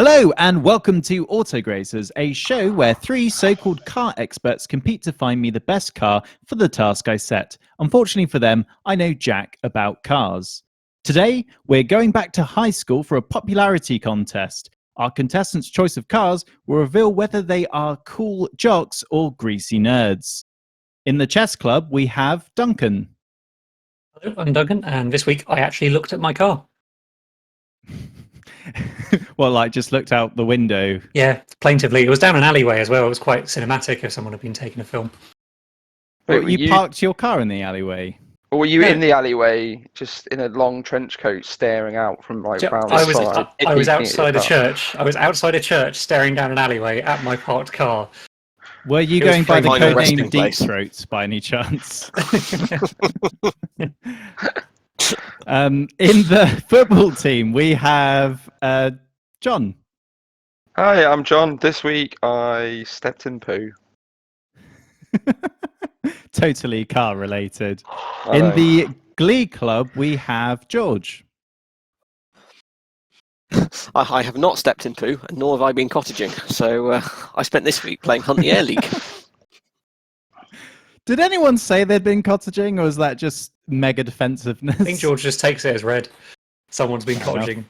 Hello and welcome to Autograzers, a show where three so-called car experts compete to find me the best car for the task I set. Unfortunately for them, I know jack about cars. Today, we're going back to high school for a popularity contest. Our contestants' choice of cars will reveal whether they are cool jocks or greasy nerds. In the chess club, we have Duncan. Hello, I'm Duncan, and this week I actually looked at my car. Well, like just looked out the window. Yeah, plaintively. It was down an alleyway as well. It was quite cinematic if someone had been taking a film. Well, you parked your car in the alleyway. Or were you in the alleyway, just in a long trench coat, staring out from round I the side? was outside a church. I was outside a church, staring down an alleyway at my parked car. Were you going by the codename Deep Throats by any chance? In the football team, we have John. Hi, I'm John. This week I stepped in poo. Totally car related. In the Glee Club, we have George. I have not stepped in poo, and nor have I been cottaging. So I spent this week playing Hunt the Air League. Did anyone say they'd been cottaging, or is that just mega defensiveness? I think George just takes it as read. Someone's been cottaging.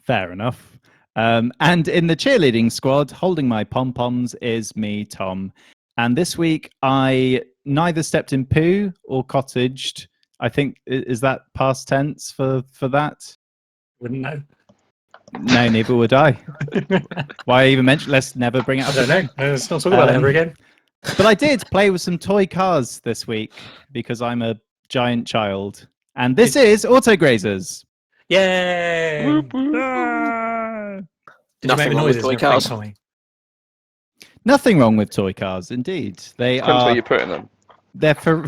Fair enough. And in the cheerleading squad, holding my pom-poms is me, Tom. And this week, I neither stepped in poo or cottaged. I think, is that past tense for that? Wouldn't know. No, neither would I. Why even mention? Let's never bring it up. I don't know. Let's not talk about it ever again. But I did play with some toy cars this week because I'm a giant child. And this is Autograzers. Yay! Nothing wrong with toy cars. Nothing wrong with toy cars, indeed. They Depends are. where you're putting them. They're for.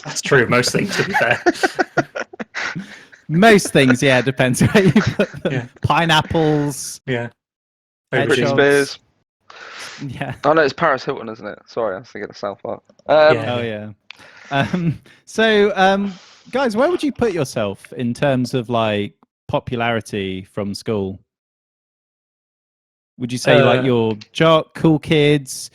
That's true. Most things, to be fair. Most things, yeah, depends where you put them. Yeah. Pineapples. Yeah. Britney Spears. Yeah. Oh no, it's Paris Hilton, isn't it? Sorry, I was thinking of South Park. Oh yeah. Guys, where would you put yourself in terms of like popularity from school? Would you say like your jock, cool kids,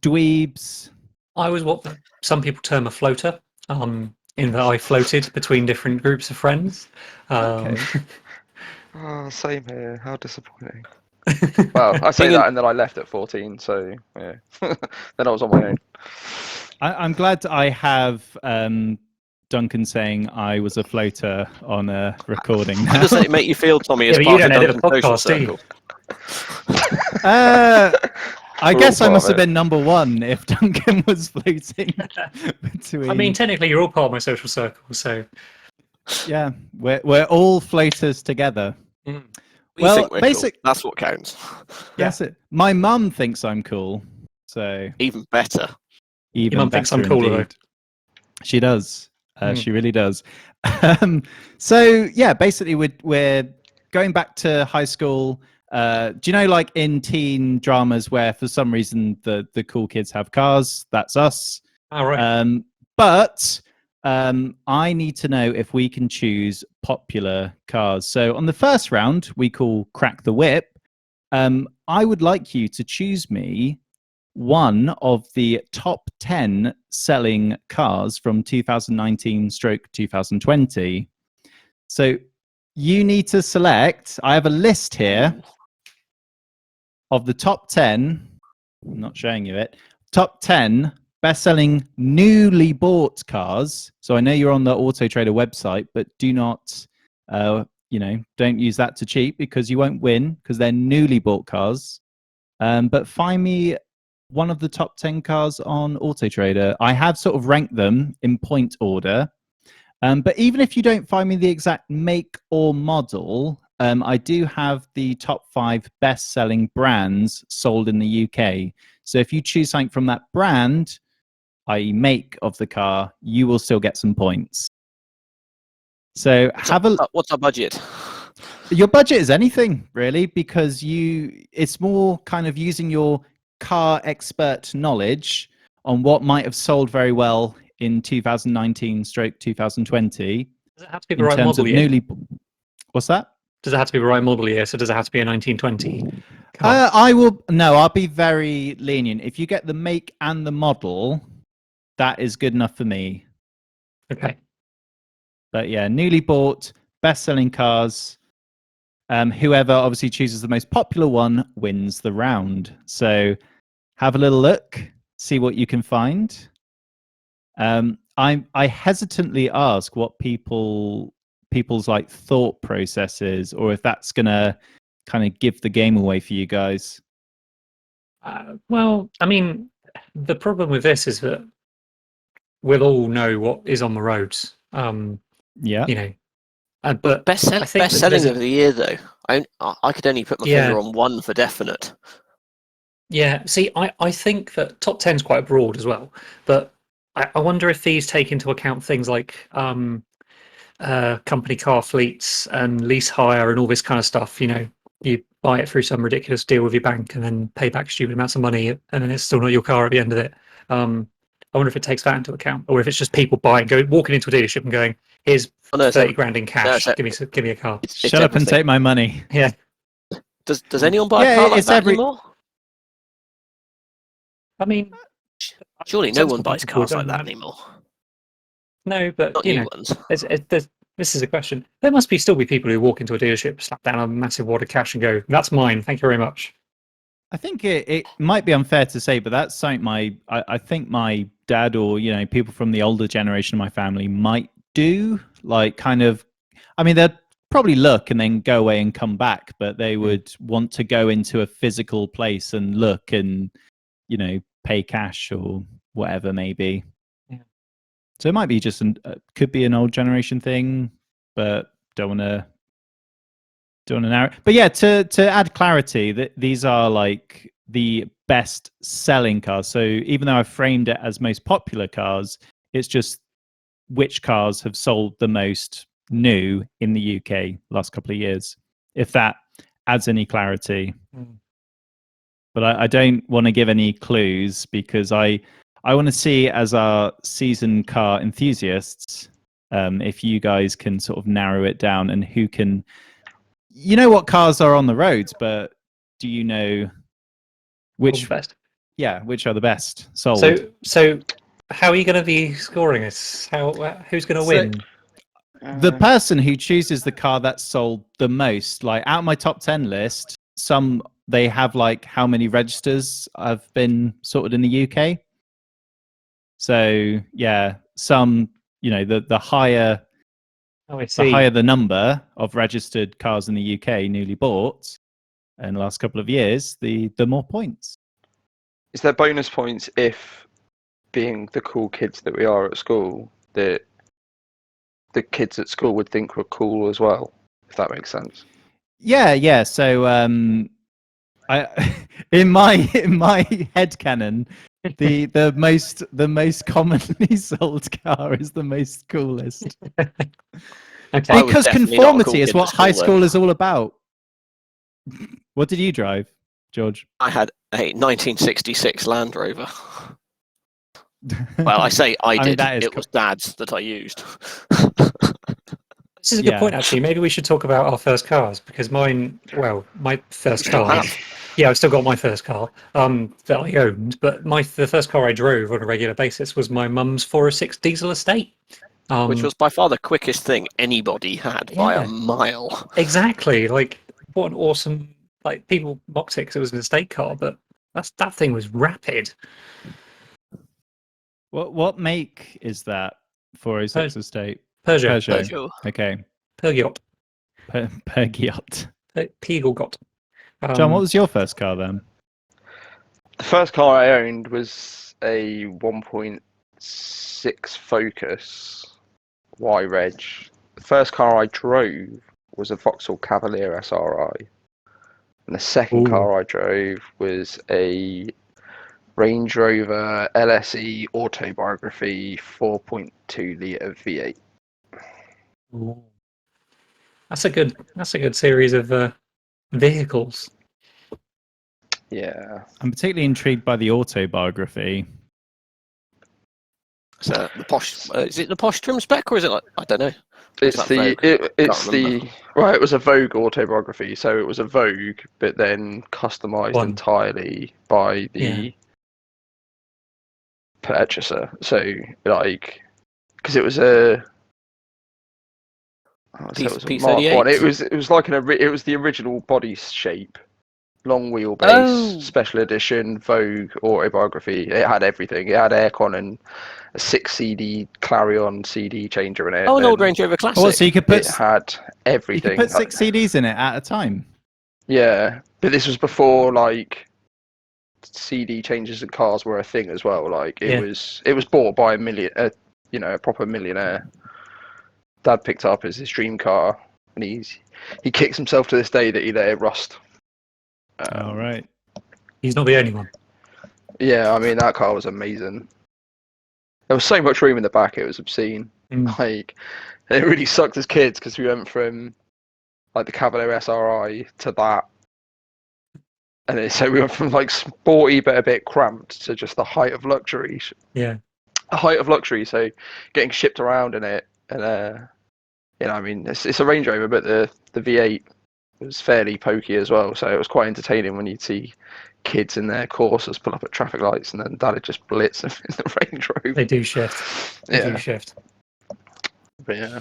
dweebs? I was what some people term a floater. In that I floated between different groups of friends. Okay. Oh, same here. How disappointing. Well, I say that and then I left at 14, so yeah. Then I was on my own. I'm glad I have Duncan saying I was a floater on a recording now. How does it make you feel, Tommy, as part of Duncan's social circle? I guess I must have been number one if Duncan was floating between. I mean, technically, you're all part of my social circle, so yeah, we're all floaters together. Mm. Well, cool. That's what counts. Yes, my mum thinks I'm cool, so even better. Your mum thinks I'm cooler. She does. She really does. So yeah, basically, we're going back to high school. Do you know, like in teen dramas where for some reason the cool kids have cars? That's us. All right. But I need to know if we can choose popular cars. So on the first round, we call Crack the Whip. I would like you to choose me one of the top 10 selling cars from 2019/2020. So you need to select. I have a list here of the top 10, I'm not showing you it, top 10 best-selling newly bought cars. So I know you're on the Auto Trader website, but do not, don't use that to cheat because you won't win because they're newly bought cars. But find me one of the top 10 cars on Auto Trader. I have sort of ranked them in point order. But even if you don't find me the exact make or model, I do have the top 5 best-selling brands sold in the UK. So if you choose something from that brand, i.e. make of the car, you will still get some points. So what's our budget? Your budget is anything, really, because it's more kind of using your car expert knowledge on what might have sold very well in 2019/2020. Does it have to be the right model? What's that? Does it have to be the right model year? So does it have to be a 1920 car? I'll be very lenient. If you get the make and the model, that is good enough for me. Okay. But yeah, newly bought, best-selling cars. Whoever obviously chooses the most popular one wins the round. So have a little look, see what you can find. I hesitantly ask what people's like thought processes, or if that's gonna kind of give the game away for you guys. Well, I mean, the problem with this is that we'll all know what is on the roads. Yeah. You know, but Best I think that selling there's a- of the year, though. I could only put my Yeah. finger on one for definite. Yeah, see, I think that top 10 is quite broad as well, but I wonder if these take into account things like company car fleets and lease hire and all this kind of stuff. You know, you buy it through some ridiculous deal with your bank and then pay back stupid amounts of money, and then it's still not your car at the end of it. I wonder if it takes that into account, or if it's just people walking into a dealership and going, "Here's Oh, no, 30 grand in cash. no, Give me a car." It's Shut up and everything. take my money. Yeah. Does anyone buy Yeah, a car like it's that every- anymore? I mean, Surely no sensible one buys people cars like don't that have- anymore. No, but Not you new know, ones. this is a question. There must still be people who walk into a dealership, slap down a massive wad of cash, and go, "That's mine. Thank you very much." I think it might be unfair to say, but that's something I think my dad, or people from the older generation of my family might do. Like, kind of, I mean, they'd probably look and then go away and come back, but they would want to go into a physical place and look and pay cash or whatever, maybe. Yeah. So it might be just could be an old generation thing, but don't want to narrow. But yeah, to add clarity, that these are like the best selling cars. So even though I've framed it as most popular cars, it's just which cars have sold the most new in the UK last couple of years, if that adds any clarity. But I don't want to give any clues, because I want to see, as our seasoned car enthusiasts, if you guys can sort of narrow it down, and who can, what cars are on the roads, but do you know which best? Yeah, which are the best sold? So how are you going to be scoring this? Who's going to win? The person who chooses the car that sold the most, like out of my top 10 list, some they have like how many registers have been sorted in the UK. So yeah, some, the higher Oh, I see. the number of registered cars in the UK newly bought in the last couple of years, the more points. Is there bonus points if, being the cool kids that we are at school, that the kids at school would think we're cool as well, if that makes sense? Yeah. So I in my headcanon, the most commonly sold car is the most coolest. Okay. I was Because definitely not a cool conformity is kid what at high school, school is all about. What did you drive, George? I had a 1966 Land Rover. Well, I say I mean, did. that is It was Dad's that I used. This is a good Yeah. point, actually. Maybe we should talk about our first cars, because my first Still car. have. Yeah, I've still got my first car that I owned, but the first car I drove on a regular basis was my mum's 406 diesel estate. Which was by far the quickest thing anybody had by a Yeah. mile. Exactly. Like, what an awesome... Like, people mocked it because it was an estate car, but that thing was rapid. What make is that 406 estate? Peugeot. Okay. Peugeot. Peugeot. Peugeot. John, what was your first car then? The first car I owned was a 1.6 Focus Y Reg. The first car I drove was a Vauxhall Cavalier SRI. And the second car I drove was a Range Rover LSE Autobiography 4.2 litre V8. Ooh. That's a good series of vehicles. Yeah. I'm particularly intrigued by the autobiography. So the posh, is it the posh trim spec, or is it like, I don't know? It's that the Vogue? it's Can't the remember. right. It was a Vogue autobiography, so it was a Vogue, but then customized One. entirely by the purchaser. So like, because it was a. So it was a Mark One. It was like it was the original body shape, long wheelbase, Oh. special edition Vogue autobiography. It had everything. It had aircon and a 6 CD Clarion CD changer in it. Oh, an old and Range Rover Classic. Oh, so you could put It had everything. you could put 6 CDs in it at a time. Yeah, but this was before like CD changes in cars were a thing as well. Like it was bought by a proper millionaire. Dad picked it up as his dream car, and he kicks himself to this day that he let it rust. All right. He's not the only one. Yeah, I mean that car was amazing. There was so much room in the back; it was obscene. Like it really sucked as kids because we went from like the Cavalier SRI to that. And so we went from like sporty but a bit cramped to just the height of luxury. Yeah. A height of luxury. So getting shipped around in it, and I mean, it's a Range Rover, but the V8 was fairly pokey as well. So it was quite entertaining when you'd see kids in their Corsas pull up at traffic lights, and then Dad'd just blitz them in the Range Rover. They do shift. They do shift. But yeah.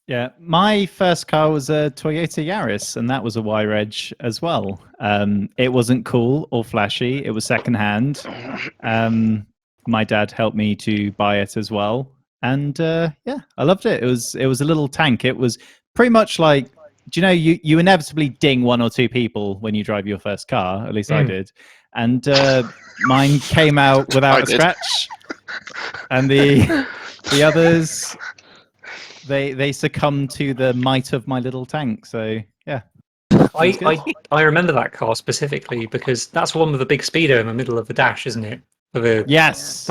Yeah, my first car was a Toyota Yaris, and that was a Y-Reg as well. It wasn't cool or flashy. It was secondhand. My dad helped me to buy it as well, and yeah, I loved it. It was a little tank. It was pretty much like, do you know, you inevitably ding one or two people when you drive your first car. At least I did, and mine came out without a scratch, and the others. They succumbed to the might of my little tank. So yeah, I remember that car specifically because that's one with a big speedo in the middle of the dash, isn't it? The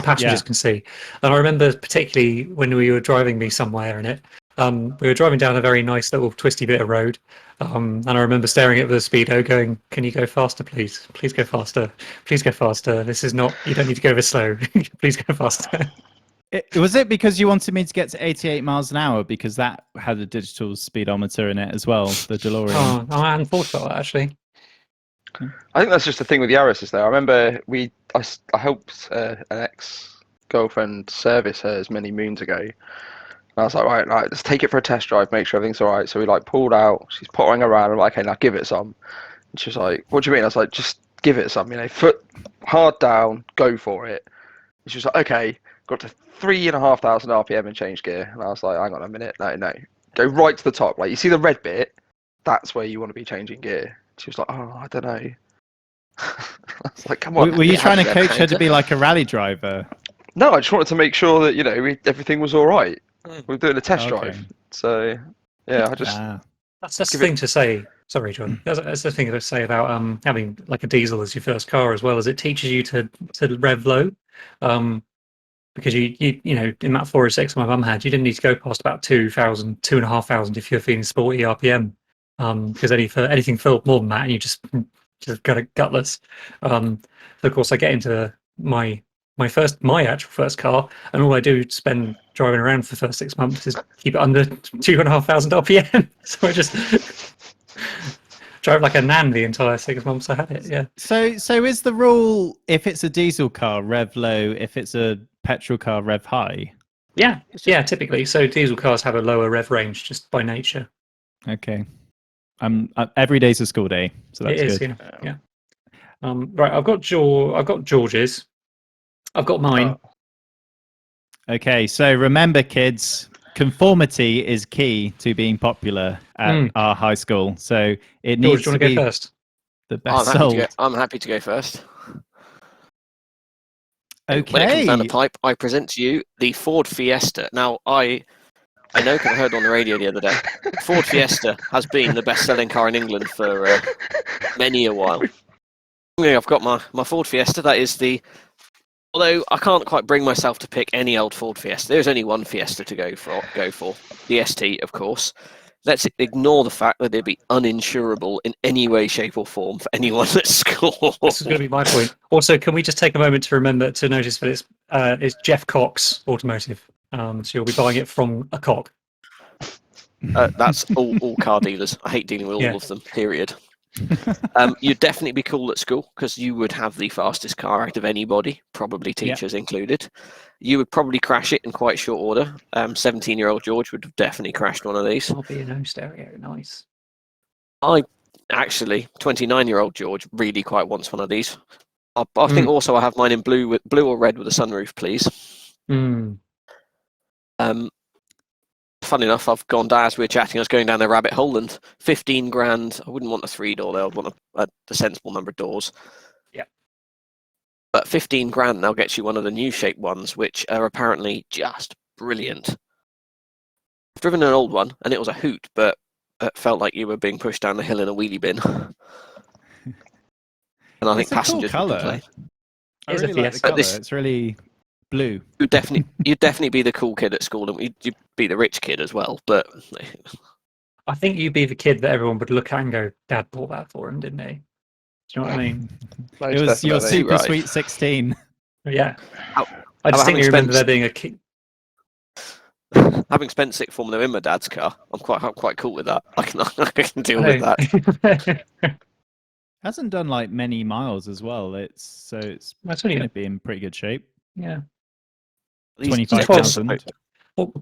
passengers can see. And I remember particularly when we were driving me somewhere in it. We were driving down a very nice little twisty bit of road, and I remember staring at the speedo, going, "Can you go faster, please? Please go faster. Please go faster. This is not. You don't need to go this slow. Please go faster." Was it because you wanted me to get to 88 miles an hour because that had a digital speedometer in it as well, the DeLorean? Oh, I hadn't thought about that actually. I think that's just the thing with Yaris, though. I remember I helped an ex-girlfriend service hers many moons ago. And I was like, right, let's take it for a test drive, make sure everything's all right. So we like pulled out. She's pottering around. I'm like, okay, now give it some. And she was like, what do you mean? I was like, just give it some. Foot hard down, go for it. And she was like, okay. Got to 3,500 RPM and change gear, and I was like, hang on a minute, no, go right to the top. Like you see the red bit, that's where you want to be changing gear. She was like, oh, I don't know. I was like, come on. Were you trying to coach her to be like a rally driver? No, I just wanted to make sure that everything was all right. We were doing a test drive, so yeah, I just. That's the thing to say. Sorry, John. That's the thing to say about having like a diesel as your first car, as well as it teaches you to rev low. Because you know, in that 406 my mum had, you didn't need to go past about 2,500 if you're feeling sporty RPM. Because anything felt more than that, and you just got a gutless. Of course, I get into my actual first car, and all I do to spend driving around for the first 6 months is keep it under 2,500 RPM. So I just drove like a nan the entire 6 months I had it. Yeah. So is the rule, if it's a diesel car, rev low; if it's a petrol car, rev high? Yeah, typically. So diesel cars have a lower rev range just by nature. Okay. Every day's a school day, so that's good. Yeah. Right, I've got George's. I've got mine. Okay, so remember, kids, conformity is key to being popular at our high school. So it needs George, do you want to go first? The best sold. I'm happy to go first. Okay. When it comes down the pipe, I present to you the Ford Fiesta. Now, I know, because I heard on the radio the other day, Ford Fiesta has been the best-selling car in England for many a while. I've got my Ford Fiesta. That is although I can't quite bring myself to pick any old Ford Fiesta. There's only one Fiesta to go for. The ST, of course. Let's ignore the fact that it'd be uninsurable in any way, shape, or form for anyone at school. This is going to be my point. Also, can we just take a moment to remember to notice that it's Jeff Cox Automotive. So you'll be buying it from a cock. That's all car dealers. I hate dealing with all of them. Period. You'd definitely be cool at school because you would have the fastest car out of anybody, probably teachers included. You would probably crash it in quite short order. 17-year-old George would have definitely crashed one of these. I'll be a no stereo. Nice. I actually, 29-year-old George really quite wants one of these. I think also I have mine in blue or red with a sunroof, please. Fun enough, I've gone down as we were chatting. I was going down the rabbit hole, and 15 grand. I wouldn't want a 3-door there. I'd want a sensible number of doors. Yeah. But 15 grand now gets you one of the new shape ones, which are apparently just brilliant. I've driven an old one, and it was a hoot, but it felt like you were being pushed down the hill in a wheelie bin. And I think passengers would complain. I really like the colour. It's really blue. You'd definitely be the cool kid at school, and you'd be the rich kid as well. But I think you'd be the kid that everyone would look at and go, "Dad bought that for him, didn't he?" Do you know what I mean? It was your super sweet 16. Yeah. I distinctly remember there being a kid. Having spent sixth form in my dad's car, I'm quite cool with that. I can deal with that. Hasn't done like many miles as well. It's going to be in pretty good shape. Yeah. 25,000. Well,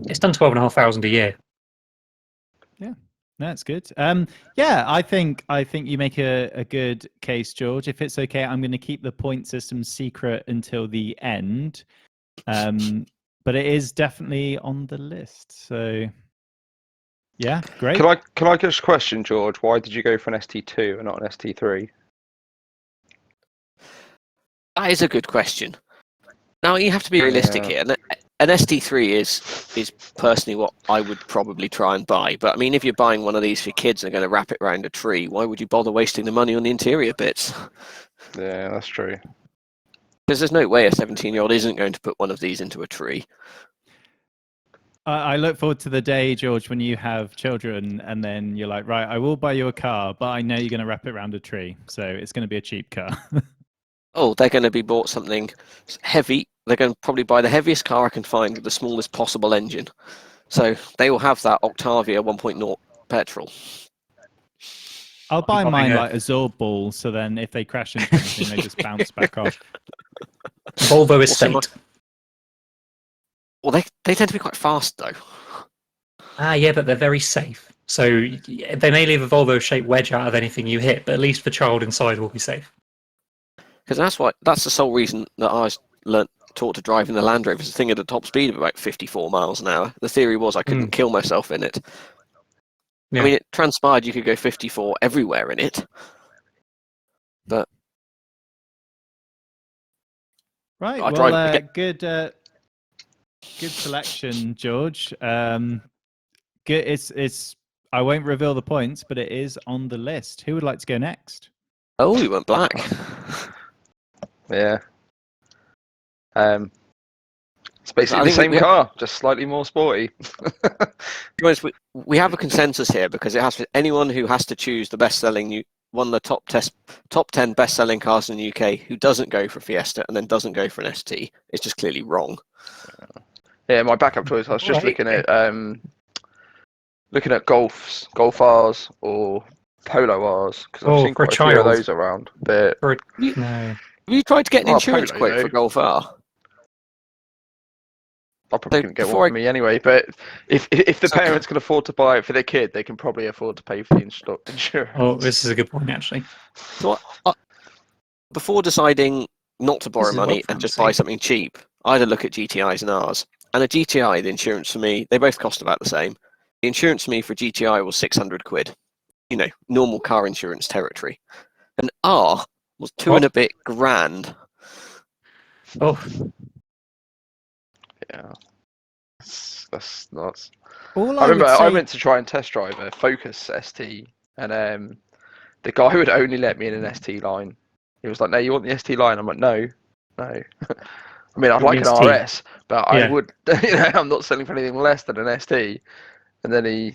it's done 12,500 a year. Yeah, that's good. Yeah, I think you make a good case, George. If it's okay, I'm going to keep the point system secret until the end. But it is definitely on the list. So yeah, great. Can I just question, George? Why did you go for an ST2 and not an ST3? That is a good question. Now you have to be realistic here. An ST3 is personally what I would probably try and buy. But I mean, if you're buying one of these for kids and are going to wrap it around a tree, why would you bother wasting the money on the interior bits? Yeah, that's true. Because there's no way a 17-year-old isn't going to put one of these into a tree. I look forward to the day, George, when you have children and then you're like, right, I will buy you a car, but I know you're going to wrap it around a tree. So it's going to be a cheap car. Oh, they're going to be bought something heavy. They're going to probably buy the heaviest car I can find with the smallest possible engine. So they will have that Octavia 1.0 petrol. I'll buy mine like a Zorb ball, so then if they crash into anything, they just bounce back off. Volvo Estate. Well, they tend to be quite fast, though. Yeah, but they're very safe. So they may leave a Volvo-shaped wedge out of anything you hit, but at least the child inside will be safe. Because that's the sole reason that I was taught to drive in the Land Rover. It's a thing at a top speed of about 54 miles an hour. The theory was I couldn't kill myself in it. Yeah. I mean, it transpired you could go 54 everywhere in it. But right, well, good selection, George. Good. It's. I won't reveal the points, but it is on the list. Who would like to go next? Oh, we went black. Yeah. It's basically the same car, just slightly more sporty. We have a consensus here because it has for anyone who has to choose the best-selling one of the top 10 best-selling cars in the UK who doesn't go for Fiesta and then doesn't go for an ST. It's just clearly wrong. Yeah, my backup choice. I was just looking at Golf R's or Polo R's because I've seen quite a few of those around. But have you tried to get an insurance quote for Golf R? I probably couldn't get one for me anyway, but if the parents can afford to buy it for their kid, they can probably afford to pay for the insurance. Oh, this is a good point, actually. So before deciding not to borrow money and just buy something cheap, I had a look at GTIs and Rs. And a GTI, the insurance for me, they both cost about the same. The insurance for me for a GTI was 600 quid. You know, normal car insurance territory. And R was two and a bit grand. Oh. Yeah, that's nuts. I remember I went to try and test drive a Focus ST, and the guy would only let me in an ST line. He was like, "No, you want the ST line?" I'm like, "No." I mean, I'd like an RS, but I would. I'm not selling for anything less than an ST. And then he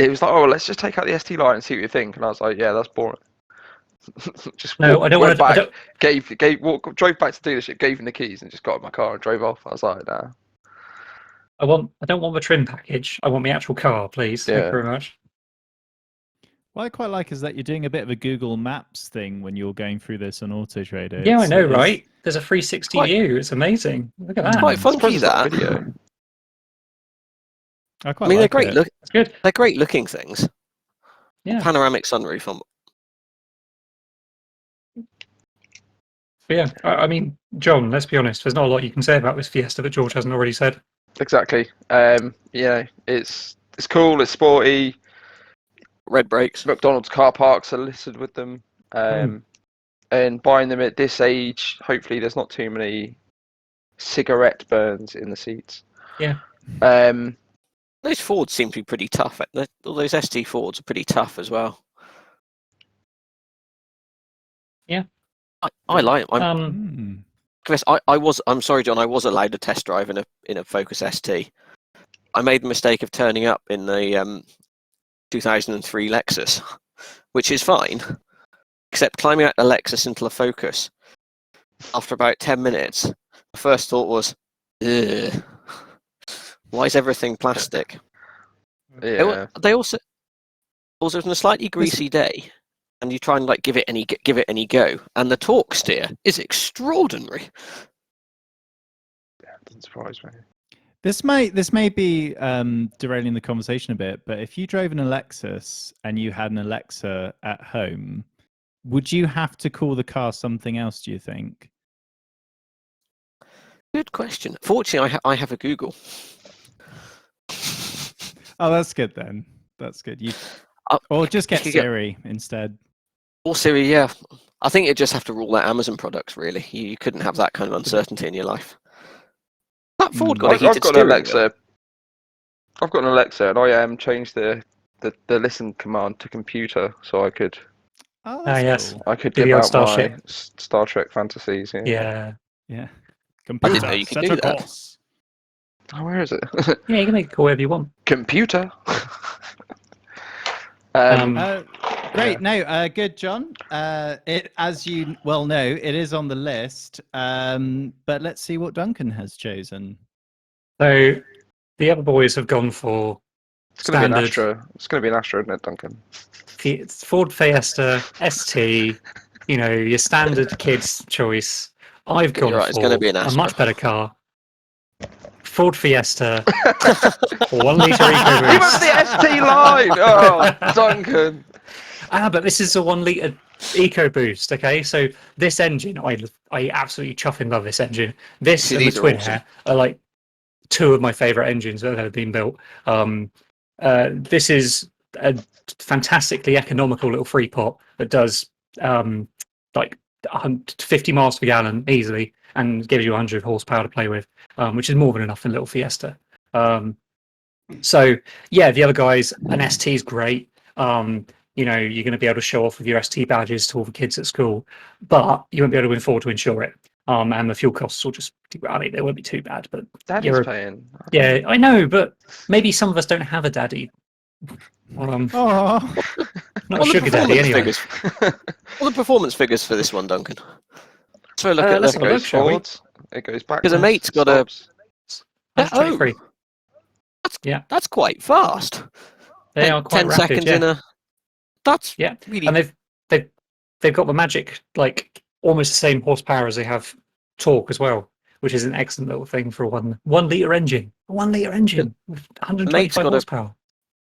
was like, "Oh, well, let's just take out the ST line and see what you think." And I was like, "Yeah, that's boring." Just no, I don't want to. Back, drove back to the dealership, gave him the keys, and just got in my car and drove off. I was like, "Nah." I don't want the trim package. I want the actual car, please. Thank you Yeah. very much. What I quite like is that you're doing a bit of a Google Maps thing when you're going through this on Autotrader. Yeah, I know, It is- right? There's a 360 quite- view. It's amazing. Look at Hmm. It's that. quite Surprised funky it's got that. video. I quite I mean, like they're great. it. Look, It's good. they're great looking things. Yeah. Panoramic sunroof on. But yeah, I mean, John, let's be honest. There's not a lot you can say about this Fiesta that George hasn't already said. Exactly. It's cool. It's sporty. Red brakes. McDonald's car parks are listed with them. Mm. And buying them at this age, hopefully there's not too many cigarette burns in the seats. Yeah. Those Fords seem to be pretty tough. All those ST Fords are pretty tough as well. Yeah. I like them. Mm. Chris, I'm sorry, John. I was allowed to test drive in a Focus ST. I made the mistake of turning up in the 2003 Lexus, which is fine, except climbing out the Lexus into the Focus. After about 10 minutes, the first thought was, ugh, why is everything plastic? Yeah. They also on a slightly greasy day, and you try and like give it any go, and the torque steer is extraordinary. Yeah, doesn't surprise me. This may be derailing the conversation a bit, but if you drove an Lexus and you had an Alexa at home, would you have to call the car something else, do you think? Good question. Fortunately, I have a Google. Oh, that's good then. That's good. Or just get you get- Siri instead. Or Siri, yeah. I think you'd just have to rule out Amazon products, really. You couldn't have that kind of uncertainty in your life. That Ford got a I've heated got an steering Alexa. wheel. I've got an Alexa, and I changed the listen command to computer, so I could Oh, that's yes. cool. I could Do give the old out my Starship. Star Trek fantasies. Yeah. Yeah. Yeah. I didn't know Computer, you could set do a that. course. Oh, where is it? Yeah, you can make it call whatever you want. Computer. Great. No, good, John. It, as you well know, it is on the list. But let's see what Duncan has chosen. So the other boys have gone for It's going to be an standard Astra. It's going to be an Astra, isn't it, Duncan? Ford Fiesta ST. You know, your standard kids choice. I've You're gone right, for it's gonna be an a Astra. much better car. Ford Fiesta, 1 litre He went EcoBoost. for the ST line. Oh, Duncan. But this is a 1 litre EcoBoost. Okay, so this engine, I absolutely chuffing love this engine. This See, and the these are Twin awesome. Air are like two of my favourite engines that have ever been built. This is a fantastically economical little free pot that does like 50 miles per gallon easily and gives you 100 horsepower to play with, which is more than enough in little Fiesta. So yeah, the other guys, an ST is great. You know, you're going to be able to show off with your ST badges to all the kids at school, but you won't be able to afford to insure it. And the fuel costs will just, I mean, they won't be too bad, but Daddy's paying. yeah, I know, but maybe some of us don't have a daddy. Oh, Not a sugar daddy, anyway. What are the performance figures for this one, Duncan? Let's have a look at Let's the. have a look, Goes shall we? forwards. It goes back. Because a mate's got a. Oh, 23. that's quite fast. They are quite 10 rapid, seconds yeah. in a. That's Yeah, really. and they've got the magic, like almost the same horsepower as they have torque as well, which is an excellent little thing for a 1 litre engine. A 1 litre engine with 125 got a- horsepower.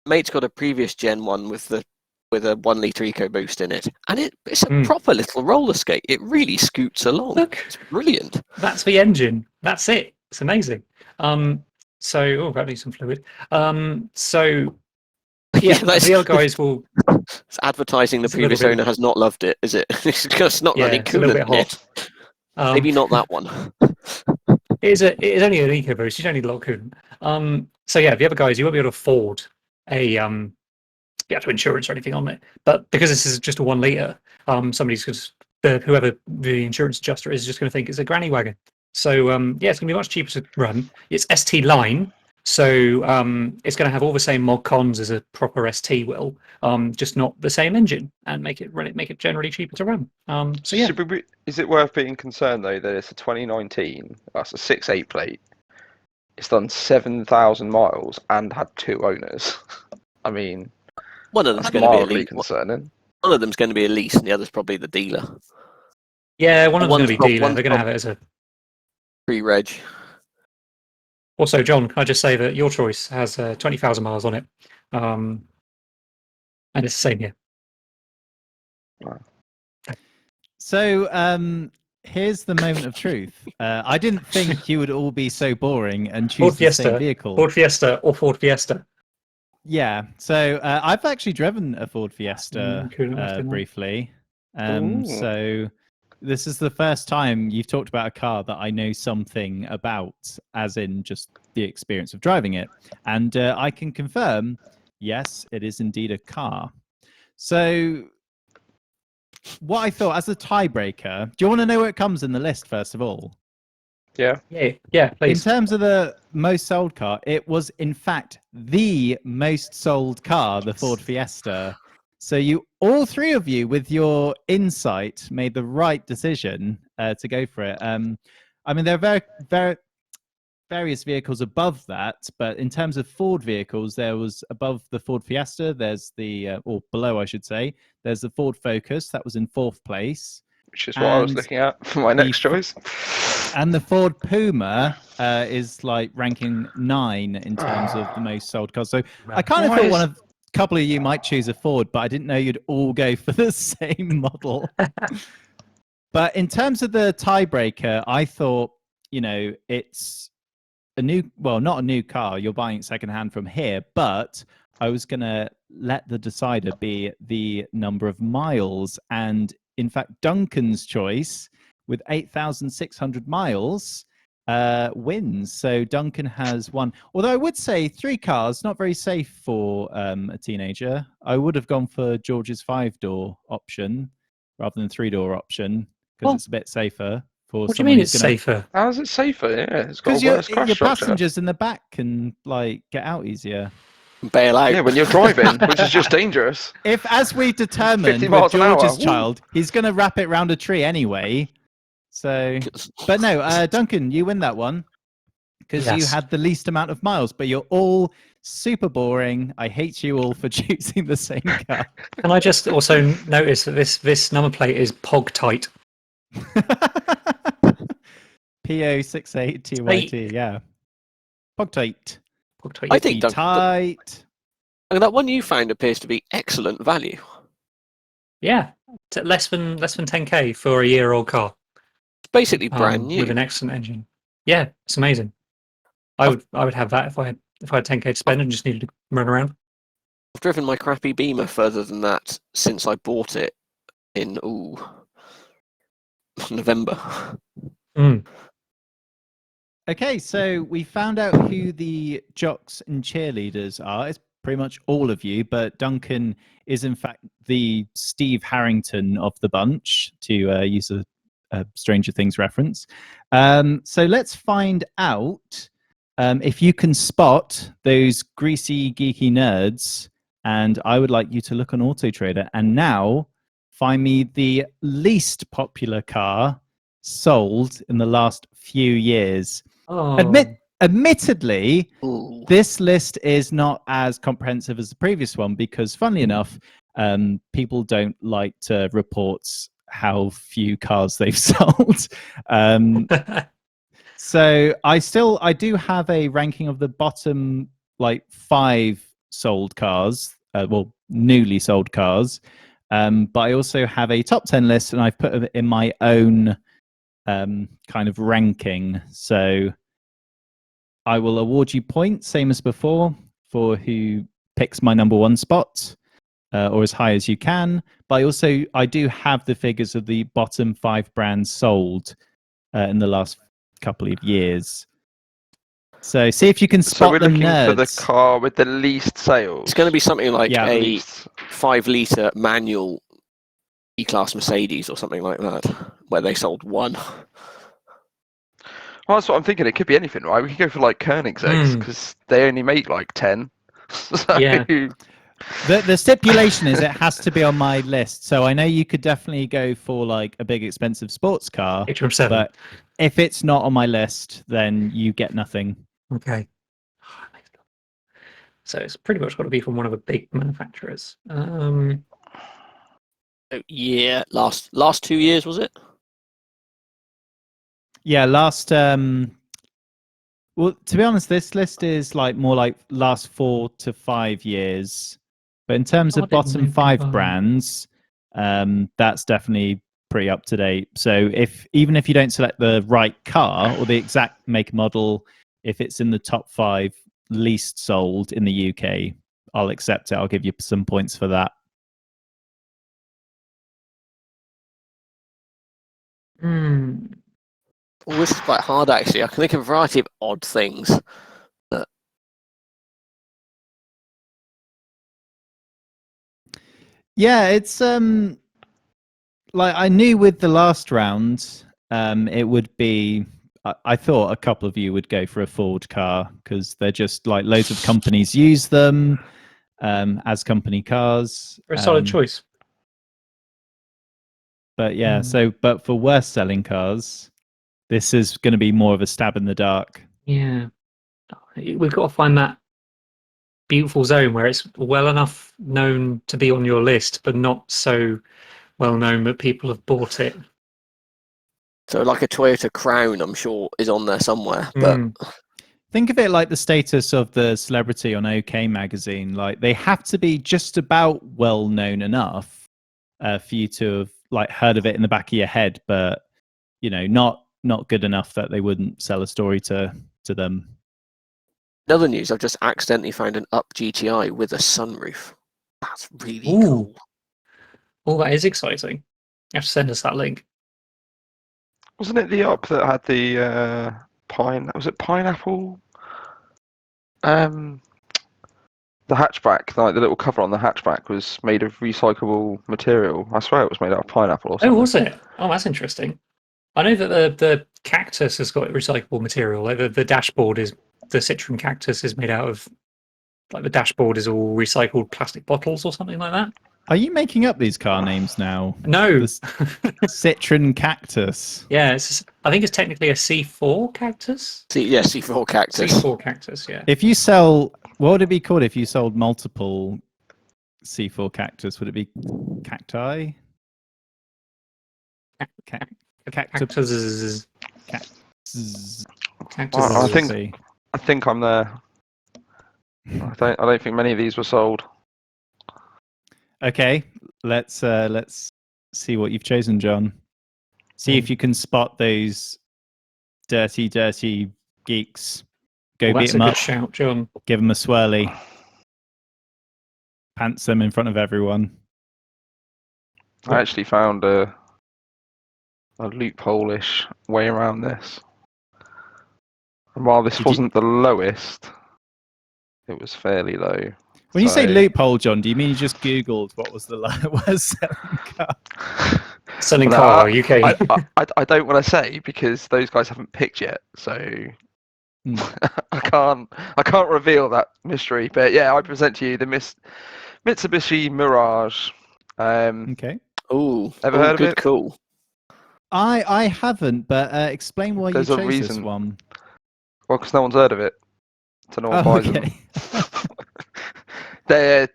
Mate's got a previous gen one with a 1 litre EcoBoost in it, and it's a Mm. proper little roller skate. It really scoots along. Look, It's brilliant. that's the engine. That's it. It's amazing. So that needs some fluid. So yeah, that's- the other guys will. It's advertising the It's a little previous bit- owner has not loved it, is it? It's just not Yeah, really it's a little cool. bit hot. Maybe not that one. It is only an EcoBoost. You don't need a lot of coolant. So yeah, the other guys, you won't be able to afford a the actual insurance or anything on it. But because this is just a 1 litre, somebody's just whoever the insurance adjuster is just going to think it's a granny wagon. So yeah, it's going to be much cheaper to run. It's ST line, so it's going to have all the same mod cons as a proper ST will, just not the same engine, and make it generally cheaper to run. So yeah, Is it worth being concerned though that it's a 2019? That's a 6.8 plate. It's done 7,000 miles and had 2 owners. I mean, One of them's that's going to be a mildly lease. concerning. One of them's going to be a lease, and the other's probably the dealer. Yeah, one of them's going to be One's dealer. prob- They're going to have it as a. Pre-reg. Also, John, can I just say that your choice has 20,000 miles on it, and it's the same here. So here's the moment of truth. I didn't think you would all be so boring and Ford choose the same Fiesta, vehicle. Ford Fiesta, or Ford Fiesta. Yeah. So I've actually driven a Ford Fiesta briefly. Ooh. So this is the first time you've talked about a car that I know something about, as in just the experience of driving it. And I can confirm, yes, it is indeed a car. So what I thought as a tiebreaker, do you want to know where it comes in the list, first of all? Yeah. Yeah, In please. terms of the most sold car, it was in fact the most sold car, the Ford Fiesta. So you, all three of you, with your insight, made the right decision to go for it. I mean, there are various vehicles above that, but in terms of Ford vehicles, there was above the Ford Fiesta, there's the, or below, I should say, there's the Ford Focus, that was in 4th place. Which is what I was And looking at for my next choice. And the Ford Puma is like ranking 9 in terms of the most sold cars. So I kind of thought a couple of you might choose a Ford, but I didn't know you'd all go for the same model. But in terms of the tiebreaker, I thought, it's a new, well, not a new car. You're buying it secondhand from here, but I was going to let the decider be the number of miles. And in fact, Duncan's choice with 8,600 miles wins. So Duncan has won. Although I would say 3 cars, not very safe for a teenager. I would have gone for George's 5-door option rather than 3-door option because it's a bit safer. For What do you mean it's gonna... safer? How is it safer? Yeah, it's got Because a worse crash your structure. passengers in the back can like get out easier. Bail out. Yeah, when you're driving, which is just dangerous. If, as we 50 determined with miles an hour, George's woo. child, he's going to wrap it round a tree anyway. So, but no, Duncan, you win that one because you Yes. had the least amount of miles. But you're all super boring. I hate you all for choosing the same car. Can I just also notice that this number plate is pog tight? PO68TYT, yeah. Pog tight. Pog tight. I think tight. that one you found appears to be excellent value. Yeah, less than 10k for a year-old car. It's basically brand new. With an excellent engine. Yeah, it's amazing. I would have that if I had 10k to spend and just needed to run around. I've driven my crappy Beamer further than that since I bought it in November. Mm. Okay, so we found out who the jocks and cheerleaders are. It's pretty much all of you, but Duncan is in fact the Steve Harrington of the bunch, to use a Stranger Things reference. So let's find out if you can spot those greasy, geeky nerds. And I would like you to look on Auto Trader and now find me the least popular car sold in the last few years. Oh. Admittedly, Ooh. this list is not as comprehensive as the previous one because, funnily enough, people don't like to report how few cars they've sold. So I do have a ranking of the bottom 5 sold cars, well, newly sold cars. But I also have a top 10 list, and I've put it in my own kind of ranking. So I will award you points, same as before, for who picks my number 1 spot, or as high as you can. But I do have the figures of the bottom 5 brands sold in the last couple of years. So see if you can spot So we're them, looking nerds. for the car with the least sales. It's going to be something like a Least. 5-litre manual E-Class Mercedes or something like that, where they sold 1. Well, that's what I'm thinking. It could be anything, right? We could go for Koenigseggs because they only make 10. So... Yeah. The stipulation is it has to be on my list. So I know you could definitely go for a big expensive sports car. Picture of 7. But if it's not on my list, then you get nothing. Okay. So it's pretty much got to be from one of the big manufacturers. Yeah, last 2 years was it? Yeah, last. Well, to be honest, this list is like more like last 4 to 5 years. But in terms Oh, I of didn't bottom know 5 people- brands, that's definitely pretty up to date. So even if you don't select the right car or the exact make and model, if it's in the top 5 least sold in the UK, I'll accept it. I'll give you some points for that. Well, this is quite hard actually. I can think of a variety of odd things. Yeah, it's like I knew with the last round, it would be. I thought a couple of you would go for a Ford car because they're just like loads of companies use them as company cars. For a solid choice. But yeah, but for worst selling cars, this is going to be more of a stab in the dark. Yeah. We've got to find that beautiful zone where it's well enough known to be on your list, but not so well known that people have bought it. So like a Toyota Crown, I'm sure, is on there somewhere. But Think of it like the status of the celebrity on OK magazine. Like they have to be just about well known enough for you to have like heard of it in the back of your head, but not good enough that they wouldn't sell a story to them. in other news, I've just accidentally found an Up GTI with a sunroof. That's really cool. Oh, that is exciting. You have to send us that link. Wasn't it the Up that had the was it pineapple? The hatchback, like the little cover on the hatchback, was made of recyclable material. I swear it was made out of pineapple or something. Oh, was it? Oh, that's interesting. I know that the cactus has got recyclable material. Like the dashboard is the Citroen cactus is made out of like the dashboard is all recycled plastic bottles or something like that. Are you making up these car names now? No. The Citroen cactus. Yeah, I think it's technically a C4 cactus. C4 cactus. C4 cactus, yeah. If you sell, what would it be called if you sold multiple C4 cactus? Would it be cacti? Cactuses. I think I'm there. I don't think many of these were sold. Okay, let's see what you've chosen, John. See if you can spot those dirty geeks. Go beat them up. That's a good shout, John. Give them a swirly. Pants them in front of everyone. I actually found a loophole-ish way around this. And while this wasn't the lowest, it was fairly low. When you say loophole, John, do you mean you just Googled what was the worst selling car? Selling car, UK. I don't want to say because those guys haven't picked yet, so I can't reveal that mystery. But yeah, I present to you the Mitsubishi Mirage. Okay. Ever heard of it? Cool. I haven't, but explain why There's you a chose reason. this one. Well, because no one's heard of it, so no one buys them. They're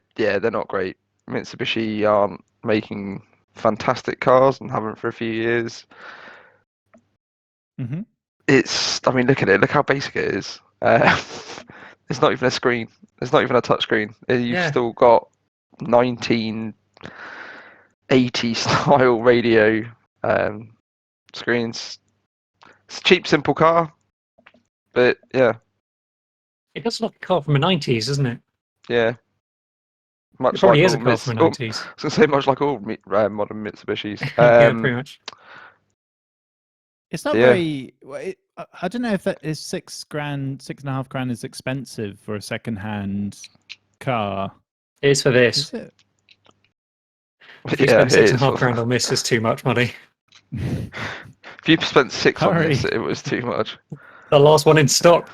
not great. Mitsubishi aren't making fantastic cars and haven't for a few years. Mm-hmm. I mean, look at it. Look how basic it is. It's not even a screen. It's not even a touch screen. You've still got 1980 style radio screens. It's a cheap, simple car, but yeah. It does look like a car from the 90s, doesn't it? Yeah. Much It probably like is a car from the 90s. I was going to say much like all modern Mitsubishis. Yeah, pretty much. It's not very. I don't know if that is $6,500 is expensive for a second-hand car. It is for this. Is it? If you spend £6,500 on this, is too much money. If you spent $6 on this, it was too much. The last one in stock.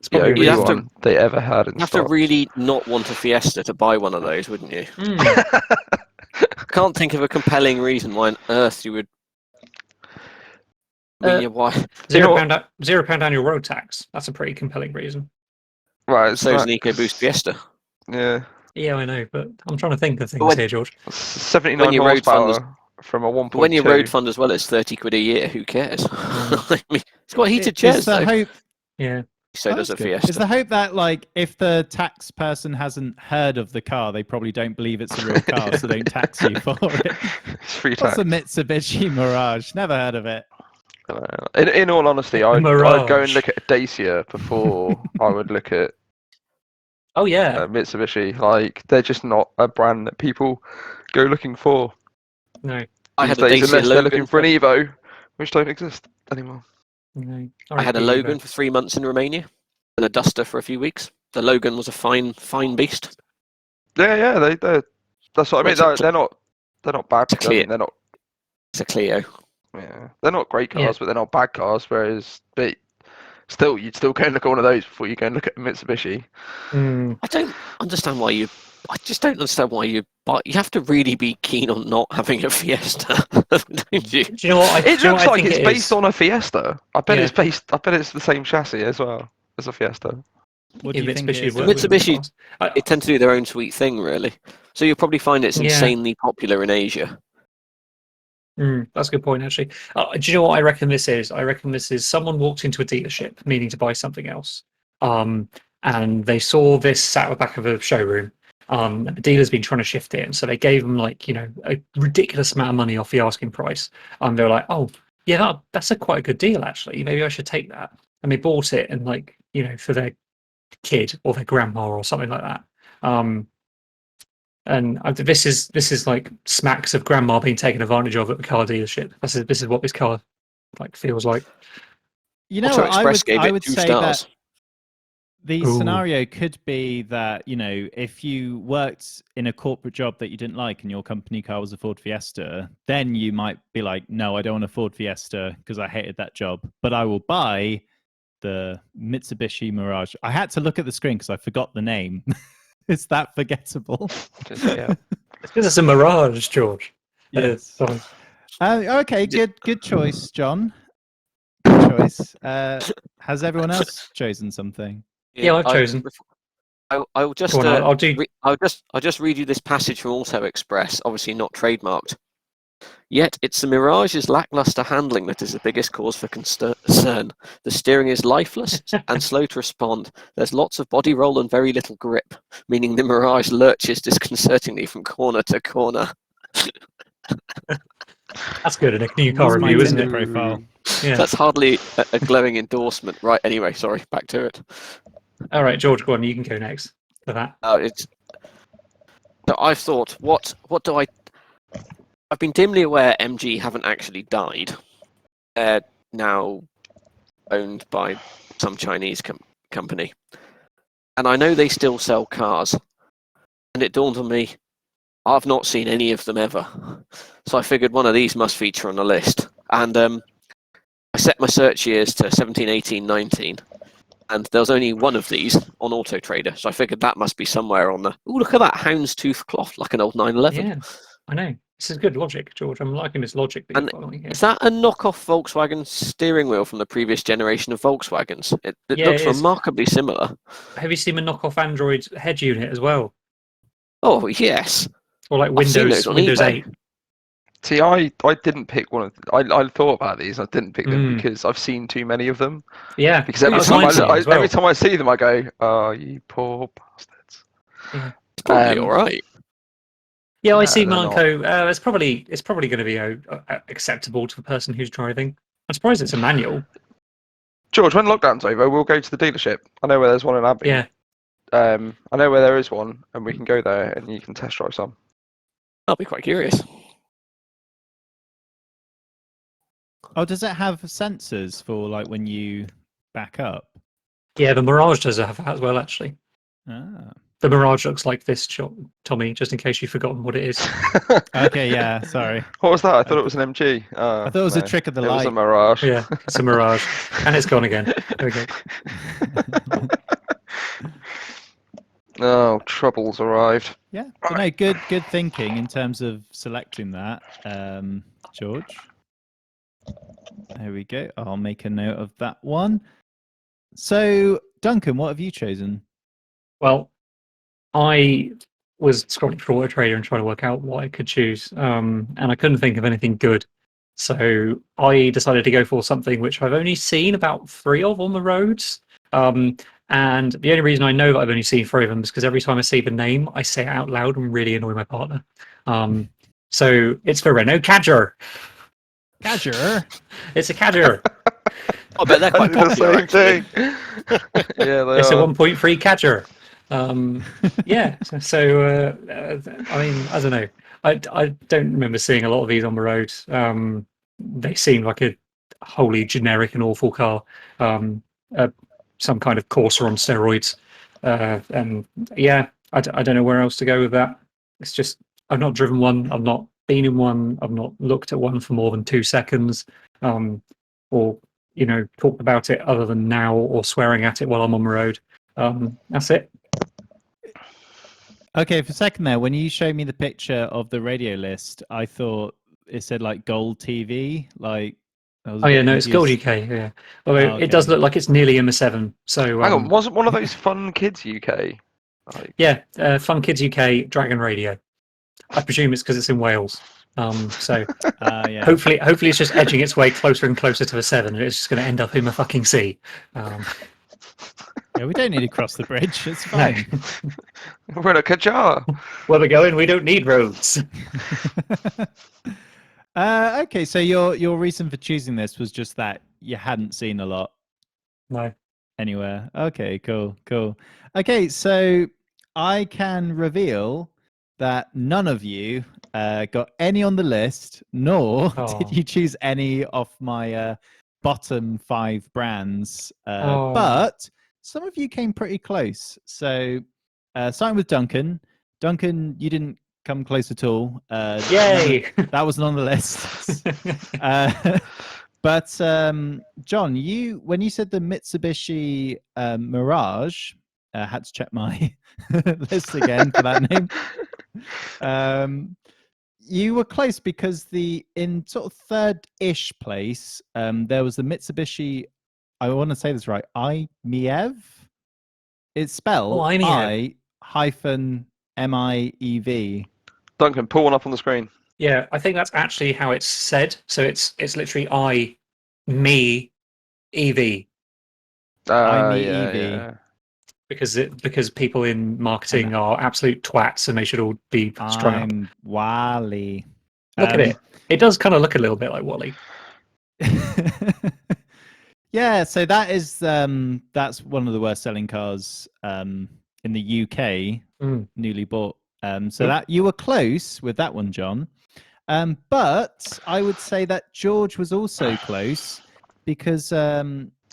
It's The probably only one they ever had in You have stock. to really not want a Fiesta to buy one of those, wouldn't you? I can't think of a compelling reason why on earth you would I mean, yeah, why? £0 annual road tax. That's a pretty compelling reason. Right, So is an EcoBoost Fiesta. Yeah, Yeah, I know, but I'm trying to think of But things here, George. 79 your road fund is- horsepower from a 1.2. But when your road fund as well is 30 quid a year, who cares? I mean, it's got heated Is chairs, the though. hope? Yeah. So Oh, does a that's good. Fiesta. Is the hope that, like, if the tax person hasn't heard of the car, they probably don't believe it's a real car, so don't tax you for it? It's free What's tax. a Mitsubishi Mirage? Never heard of it. In all honesty, I'd go Mirage. and look at a Dacia before I would look at Oh yeah. Mitsubishi. Like, they're just not a brand that people go looking for No. I these had a days, Dacia unless they're Logan. looking for an Evo, which don't exist anymore. No. I had a RIP, Logan but- for 3 months in Romania, and a Duster for a few weeks. The Logan was a fine beast. Yeah, they're that's what I mean. Well, it's a- They're not bad. it's a I mean, clear- they're not. It's a Clio. Yeah, they're not great cars, Yeah. but they're not bad cars. Whereas, but still, you'd still go and look at one of those before you go and look at a Mitsubishi. Mm. I don't understand why you. I just don't understand why you. But you have to really be keen on not having a Fiesta, don't you? Do you know what? It looks like it's it based is? on a Fiesta. I bet Yeah. it's based. I bet it's the same chassis as well as a Fiesta. What do you think it Mitsubishi is? work with Mitsubishi- cars. I- They tend to do their own sweet thing, really. So you'll probably find it's Yeah. insanely popular in Asia. That's a good point, actually. Do you know what I reckon this is? I reckon this is someone walked into a dealership meaning to buy something else, and they saw this sat at the back of a showroom. And the dealer's been trying to shift it, and so they gave them like a ridiculous amount of money off the asking price. And they were like, "Oh, yeah, that's quite a good deal, actually. Maybe I should take that." And they bought it, and like for their kid or their grandma or something like that. And this is like smacks of grandma being taken advantage of at the car dealership. This is what this car like feels like. You know, Auto what, Express gave I it would 2 say stars. that the Ooh. scenario could be that, if you worked in a corporate job that you didn't like and your company car was a Ford Fiesta, then you might be like, no, I don't want a Ford Fiesta because I hated that job, but I will buy the Mitsubishi Mirage. I had to look at the screen because I forgot the name. It's that forgettable. Yeah. It's because it's a Mirage, George. Yes. Sorry. Okay, good choice, John. Good choice. Has everyone else chosen something? Yeah, I've chosen. I'll just. Go on, I'll do. I'll just read you this passage from Auto Express, obviously not trademarked. Yet it's the Mirage's lackluster handling that is the biggest cause for concern. The steering is lifeless and slow to respond. There's lots of body roll and very little grip, meaning the Mirage lurches disconcertingly from corner to corner. That's good in a new car That's my review, isn't Tinder it? profile. Yeah. That's hardly a glowing endorsement. Right, anyway, sorry, back to it. All right, George, go on. You can go next for that. So I've thought, what do I... I've been dimly aware MG haven't actually died. They're now owned by some Chinese company. And I know they still sell cars. And it dawned on me, I've not seen any of them ever. So I figured one of these must feature on the list. And I set my search years to 17, 18, 19. And there was only one of these on Auto Trader. So I figured that must be somewhere on the... Oh, look at that houndstooth cloth, like an old 911. Yeah, I know. This is good logic, George. I'm liking this logic that you're And following here. Is that a knockoff Volkswagen steering wheel from the previous generation of Volkswagens? It Yeah, looks it is. remarkably similar. Have you seen a knockoff Android head unit as well? Oh, yes. Or like I've seen Windows those on Windows eBay. 8? See, I didn't pick one of. I thought about these. I didn't pick them Mm. because I've seen too many of them. Yeah. Because every That's time mine seen as well. every time I see them, I go, "Oh, you poor bastards." It's probably Um, all right. Yeah, I No, see they're Marco. It's probably going to be acceptable to the person who's driving. I'm surprised it's a manual. George, when lockdown's over, we'll go to the dealership. I know where there's one in Abbey. Yeah. I know where there is one, and we can go there, and you can test drive some. I'll be quite curious. Oh, does it have sensors for like when you back up? Yeah, the Mirage does have that as well, actually. Ah. The Mirage looks like this, Tommy, just in case you've forgotten what it is. Okay, yeah, sorry. What was that? I thought it was an MG. I thought it was a trick of the It was light. a Mirage. Yeah, it's a Mirage. And it's gone again. There we go. Oh, trouble's arrived. Yeah, but no, good thinking in terms of selecting that, George. There we go. I'll make a note of that one. So, Duncan, what have you chosen? Well, I was scrolling through Auto Trader and trying to work out what I could choose, and I couldn't think of anything good. So I decided to go for something which I've only seen about 3 of on the roads. And the only reason I know that I've only seen 3 of them is because every time I see the name, I say it out loud and really annoy my partner. So it's the Renault Kadjar. Kadjar? It's a Kadjar. I bet they're I quite did the popular. same Actually. thing. Yeah, they It's a are. 1.3 Kadjar. Yeah, so I mean, I don't know. I don't remember seeing a lot of these on the road. They seem like a wholly generic and awful car. Some kind of Corsa on steroids. And yeah, I don't know where else to go with that. It's just, I've not driven one. I've not been in one. I've not looked at one for more than 2 seconds. Or, talked about it other than now or swearing at it while I'm on the road. That's it. Okay, for a second there, when you showed me the picture of the radio list, I thought it said like Gold TV. Like, I was a Oh yeah, bit no, it's Gold confused. UK. Yeah, although it does Okay. look like it's nearly in the 7. So Hang on, wasn't one of those Fun Kids UK? Like, yeah, Fun Kids UK Dragon Radio. I presume it's because it's in Wales. So Yeah. hopefully it's just edging its way closer and closer to the 7, and it's just going to end up in the fucking sea. Yeah, we don't need to cross the bridge. It's No. fine. we're in a Kadjar. Where we're going, we don't need roads. Okay, so your reason for choosing this was just that you hadn't seen a lot No. anywhere. Okay, cool. Okay, so I can reveal that none of you got any on the list, nor Oh. did you choose any of my bottom 5 brands. Oh. But some of you came pretty close. So starting with Duncan. Duncan, you didn't come close at all. Yay! That wasn't on the list. But John, when you said the Mitsubishi Mirage, had to check my list again for that name. You were close because in sort of 3rd-ish place, there was the Mitsubishi. I want to say this right. I-MIEV. It's spelled I-MIEV. Duncan, pull one up on the screen. Yeah, I think that's actually how it's said. So it's literally I, me, EV. I-ME-EV. Yeah. Because people in marketing are absolute twats and they should all be strung up. I'm Wally. Look at it. It does kind of look a little bit like Wally. Yeah, so that's one of the worst selling cars in the UK, newly bought. So that you were close with that one, John. But I would say that George was also close because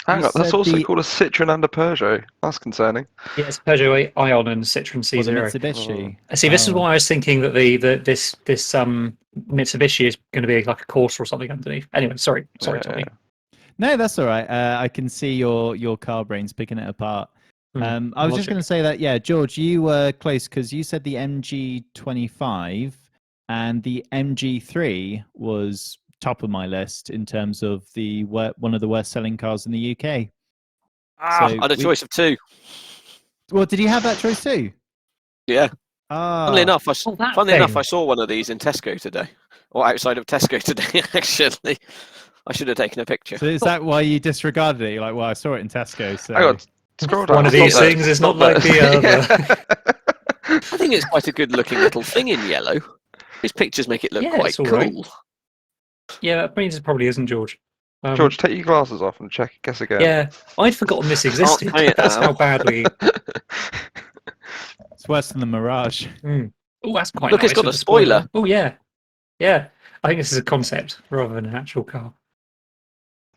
Hang on, that's also called a Citroen and a Peugeot. That's concerning. Yeah, it's Peugeot Ion and Citroen or the C0. Mitsubishi. See, this is why I was thinking that this Mitsubishi is going to be like a Corsa or something underneath. Anyway, sorry, Tommy. No, that's all right. I can see your car brains picking it apart. I was just going to say that, yeah, George, you were close because you said the MG25 and the MG3 was top of my list in terms of one of the worst selling cars in the UK. I had a choice of 2. Well, did you have that choice too? Yeah. Funnily enough, I saw one of these in Tesco today, or outside of Tesco today. Actually, I should have taken a picture. So is that why you disregarded it? You're like, well, I saw it in Tesco. So Hang on, scroll down. One of these things is not like the other. I think it's quite a good-looking little thing in yellow. These pictures make it look quite cool. Right. Yeah, that means it probably isn't, George. George, take your glasses off and guess again. Yeah, I'd forgotten this existed. That's how badly. It's worse than the Mirage. Oh, that's quite Look, nice. it's got a spoiler. Oh, yeah. Yeah. I think this is a concept rather than an actual car.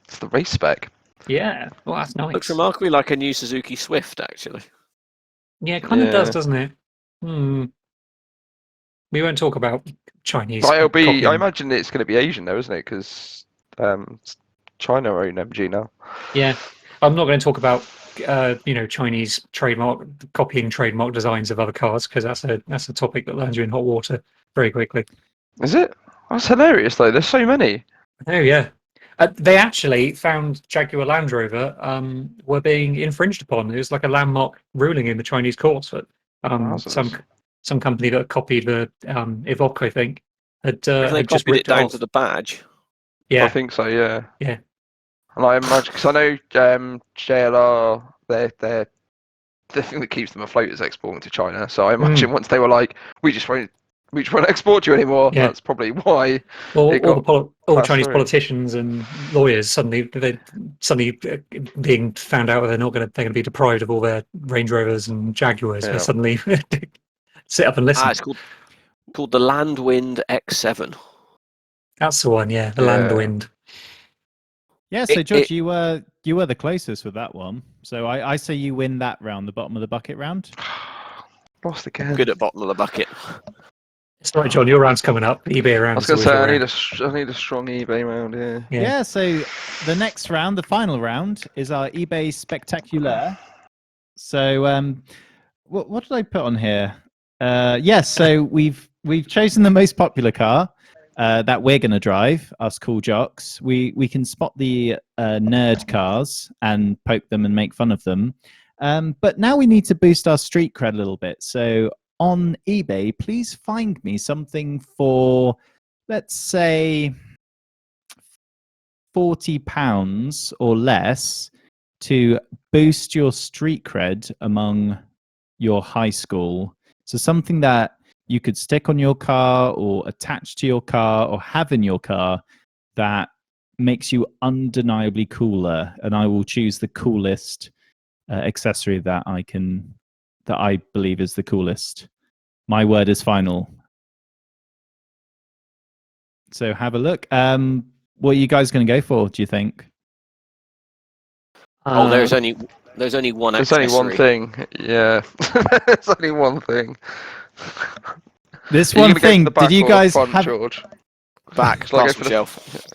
It's the race spec. Yeah. Well, that's nice. Looks remarkably like a new Suzuki Swift, actually. Yeah, it kind of does, doesn't it? We won't talk about Chinese. But it'll be. copying. I imagine it's going to be Asian, though, isn't it? Because China own MG now. Yeah, I'm not going to talk about Chinese copying trademark designs of other cars because that's a topic that lands you in hot water very quickly. Is it? That's hilarious, though. There's so many. Oh yeah, They actually found Jaguar Land Rover were being infringed upon. It was like a landmark ruling in the Chinese courts that Wowzers. some company that copied the Evoque, I think, had They just copied it ripped down off. to the badge. I Yeah, think so. Yeah. yeah. And I imagine because I know JLR, they're the thing that keeps them afloat is exporting to China. So I imagine once they were like, we just won't export you anymore. Yeah. That's probably why. Well, It all got the passed Chinese through. politicians and lawyers suddenly being found out they're going to be deprived of all their Range Rovers and Jaguars. They Yeah. suddenly sit up and listen. It's called the Landwind X7. That's the one, yeah, the Yeah. Landwind. Yeah, so It- George, you were the closest with that one. So I say you win that round, the bottom of the bucket round. Lost again. Good at bottom of the bucket. It's all right, John. Your round's coming up. eBay I round. was is going to always say your I need a strong eBay round. Yeah. Yeah. Yeah, so the next round, the final round, is our eBay Spectacular. So what did I put on here? Yes, so we've chosen the most popular car that we're going to drive, us cool jocks. We can spot the nerd cars and poke them and make fun of them. But now we need to boost our street cred a little bit. So on eBay, please find me something for, let's say, £40 or less to boost your street cred among your high school. So something that you could stick on your car or attach to your car or have in your car that makes you undeniably cooler. And I will choose the coolest accessory that I believe is the coolest. My word is final. So have a look. What are you guys going to go for, do you think? There's only one There's accessory. only one thing. Yeah. There's only one thing. This Are you one gonna go for thing, the back did you or the guys front, have... George? Back Shall I go parcel for the- shelf.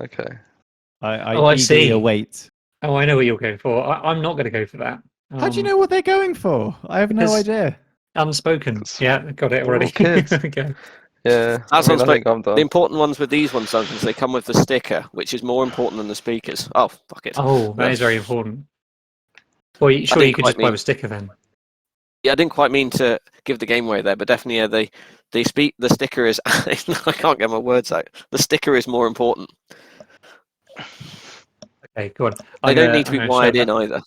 Okay. I Oh, I eagerly see. await. Oh, I know what you're going for. I'm not going to go for that. How do you know what they're going for? I have no because- idea. Unspoken. It's- Yeah, got it we're all already. kids. Okay. Yeah. That's I unspoken. think I'm The done. important ones with these ones, Duncan, is they come with the sticker, which is more important than the speakers. Oh, fuck it. Oh, that is very important. Well, surely you could just buy the sticker then. Yeah, I didn't quite mean to give the game away there, but definitely, yeah, the sticker is. I can't get my words out. The sticker is more important. Okay, go on. They don't need to be wired in either.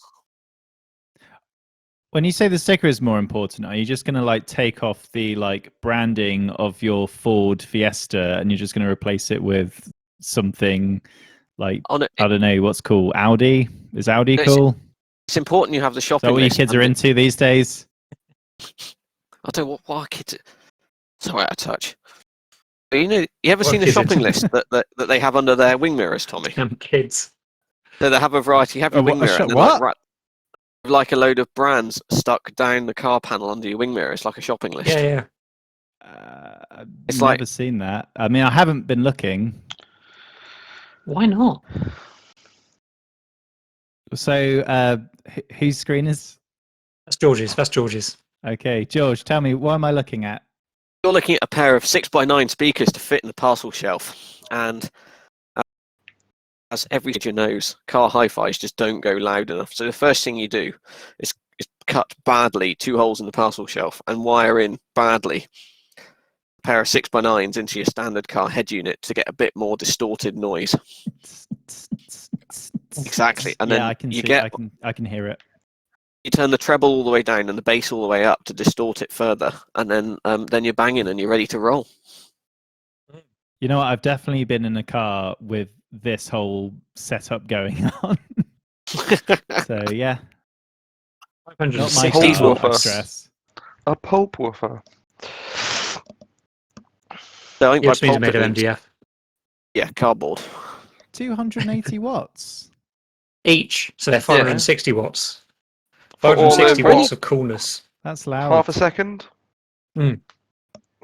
When you say the sticker is more important, are you just going to like take off the like branding of your Ford Fiesta and you're just going to replace it with something like, I don't know, what's cool? Audi? Is Audi cool? It's important you have the Is shopping that what you list. kids are into these days? I don't know what kids. Sorry, out of touch. But you ever What seen the kids shopping into? list that they have under their wing mirrors, Tommy? Kids. So they have a variety. You have your wing mirror, and then like a load of brands stuck down the car panel under your wing mirror. It's like a shopping list. Yeah. I've It's never like- seen that. I mean, I haven't been looking. Why not? So, whose screen is? That's George's. Okay, George, tell me, what am I looking at? You're looking at a pair of 6x9 speakers to fit in the parcel shelf, and as every teacher knows, car hi-fis just don't go loud enough. So the first thing you do is cut badly 2 holes in the parcel shelf and wire in badly a pair of 6x9s into your standard car head unit to get a bit more distorted noise. Exactly, and then I can you see, I can hear it. You turn the treble all the way down and the bass all the way up to distort it further, and then you're banging and you're ready to roll. You know what? I've definitely been in a car with this whole setup going on. So yeah, not my 560 car, woofer. I stress. A pulp woofer. So I think You by just need to pulp make it an means- MDF. Yeah, cardboard. 280 watts. Each, so they're 560 watts. For all 560 of watts of coolness. That's loud. Half a second. We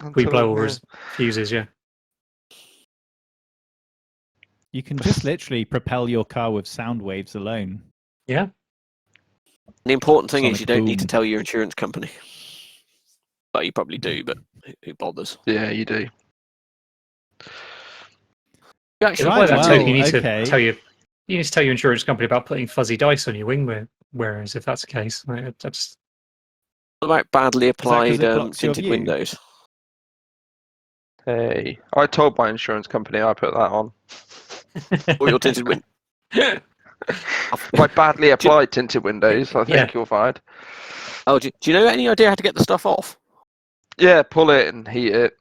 Until- blow all yeah. his fuses, yeah. You can just literally propel your car with sound waves alone. Yeah. The important thing is Sonic you don't need to boom. tell your insurance company. Well, you probably do, but who bothers? Yeah, you do. You actually By Right, that well, token, you need okay. to tell you need to tell your insurance company about putting fuzzy dice on your wing wearers if that's the case. That's What about badly Is that 'cause applied it blocks your tinted view? windows? Hey, I told my insurance company I put that on. Or your tinted windows? By badly applied tinted windows, I think Yeah. you'll find. Oh, do you know any idea how to get the stuff off? Yeah, pull it and heat it.